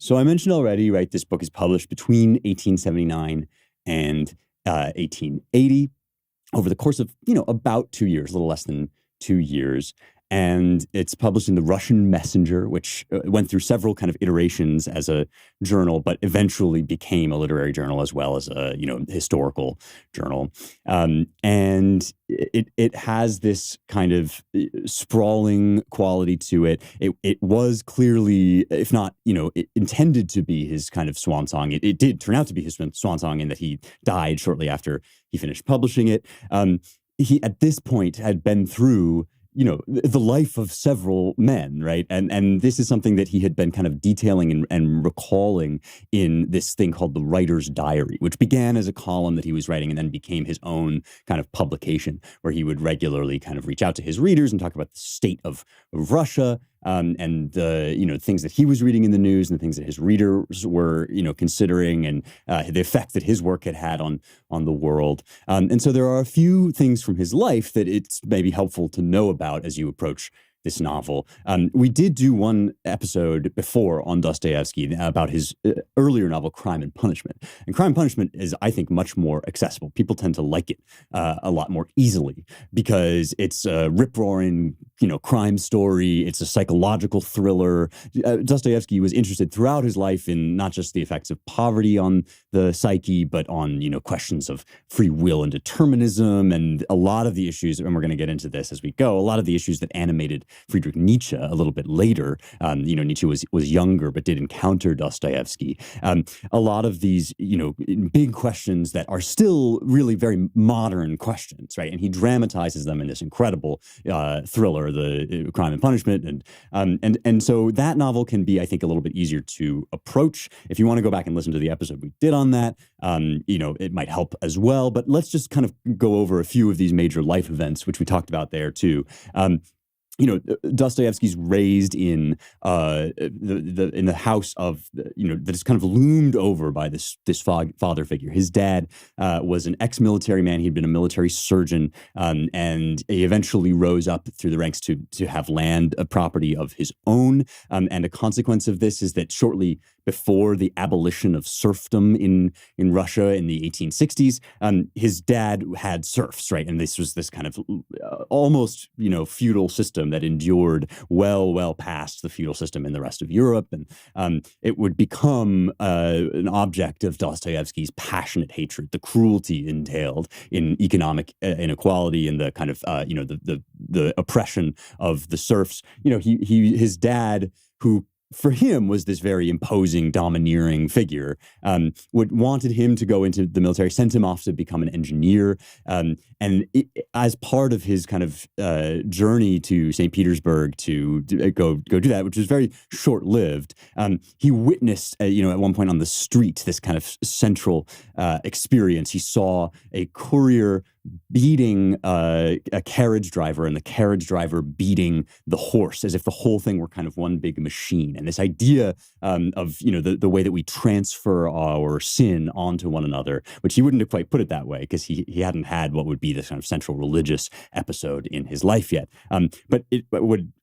So I mentioned already, right, this book is published between 1879 and 1880 over the course of, about 2 years, a little less than 2 years. And it's published in the Russian Messenger, which went through several kind of iterations as a journal, but eventually became a literary journal as well as a, historical journal. And it has this kind of sprawling quality to it. It was clearly, if not, it intended to be his kind of swan song. It did turn out to be his swan song in that he died shortly after he finished publishing it. He, at this point, had been through the life of several men, right? And this is something that he had been kind of detailing and recalling in this thing called the Writer's Diary, which began as a column that he was writing and then became his own kind of publication, where he would regularly kind of reach out to his readers and talk about the state of Russia, and the things that he was reading in the news and the things that his readers were considering, and the effect that his work had had on the world. And so there are a few things from his life that it's maybe helpful to know about as you approach this novel. We did do one episode before on Dostoevsky about his earlier novel, Crime and Punishment. And Crime and Punishment is, I think, much more accessible. People tend to like it a lot more easily because it's a rip-roaring, crime story. It's a psychological thriller. Dostoevsky was interested throughout his life in not just the effects of poverty on the psyche, but on, questions of free will and determinism, and a lot of the issues, and we're going to get into this as we go, a lot of the issues that animated Friedrich Nietzsche a little bit later. Nietzsche was younger, but did encounter Dostoevsky. A lot of these, big questions that are still really very modern questions, right? And he dramatizes them in this incredible thriller, the Crime and Punishment, and so that novel can be, I think, a little bit easier to approach. If you want to go back and listen to the episode we did on that, it might help as well. But let's just kind of go over a few of these major life events, which we talked about there too. Dostoevsky's raised in in the house of, that is kind of loomed over by this father figure. His dad was an ex-military man. He'd been a military surgeon, and he eventually rose up through the ranks to have land, a property of his own. And a consequence of this is that shortly before the abolition of serfdom in Russia in the 1860s, his dad had serfs, right? And this was this kind of almost, feudal system that endured well past the feudal system in the rest of Europe. And it would become an object of Dostoevsky's passionate hatred, the cruelty entailed in economic inequality and the kind of, the oppression of the serfs. His dad, who for him was this very imposing, domineering figure, wanted him to go into the military, sent him off to become an engineer. As part of his kind of journey to St. Petersburg to go do that, which was very short-lived, he witnessed, at one point on the street, this kind of central experience. He saw a courier beating a carriage driver, and the carriage driver beating the horse, as if the whole thing were kind of one big machine. And this idea of the way that we transfer our sin onto one another, which he wouldn't have quite put it that way because he hadn't had what would be this kind of central religious episode in his life yet. But it would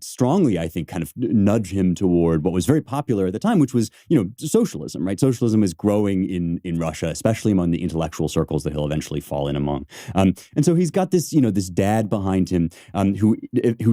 strongly, I think, kind of nudge him toward what was very popular at the time, which was, socialism, right? Socialism is growing in Russia, especially among the intellectual circles that he'll eventually fall in among. And so he's got this, this dad behind him who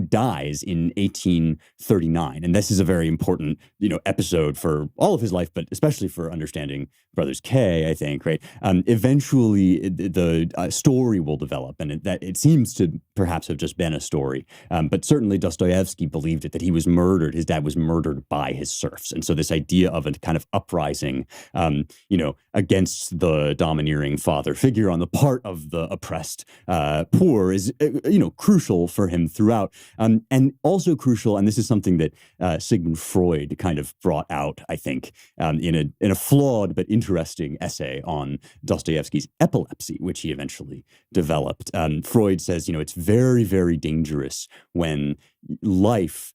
dies in 1839. And this is a very important, episode for all of his life, but especially for understanding Brothers K, I think, right? Eventually, the story will develop, and it seems to perhaps have just been a story. But certainly Dostoevsky believed it, that he was murdered. His dad was murdered by his serfs. And so this idea of a kind of uprising, against the domineering father figure on the part of the oppressed poor is, crucial for him throughout. And also crucial, and this is something that Sigmund Freud kind of brought out, I think, in a flawed but interesting essay on Dostoevsky's epilepsy, which he eventually developed. Freud says, it's very, very dangerous when life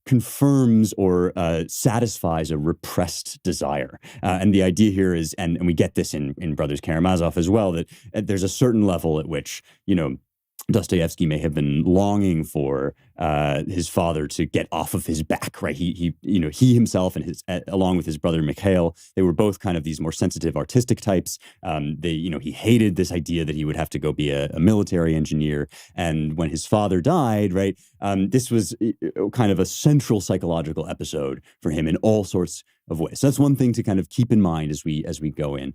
confirms or satisfies a repressed desire. And the idea here is, and we get this in Brothers Karamazov as well, that there's a certain level at which, Dostoevsky may have been longing for his father to get off of his back, right? He himself and along with his brother Mikhail, they were both kind of these more sensitive, artistic types. He hated this idea that he would have to go be a military engineer. And when his father died, right, this was kind of a central psychological episode for him in all sorts of ways. So that's one thing to kind of keep in mind as we go in.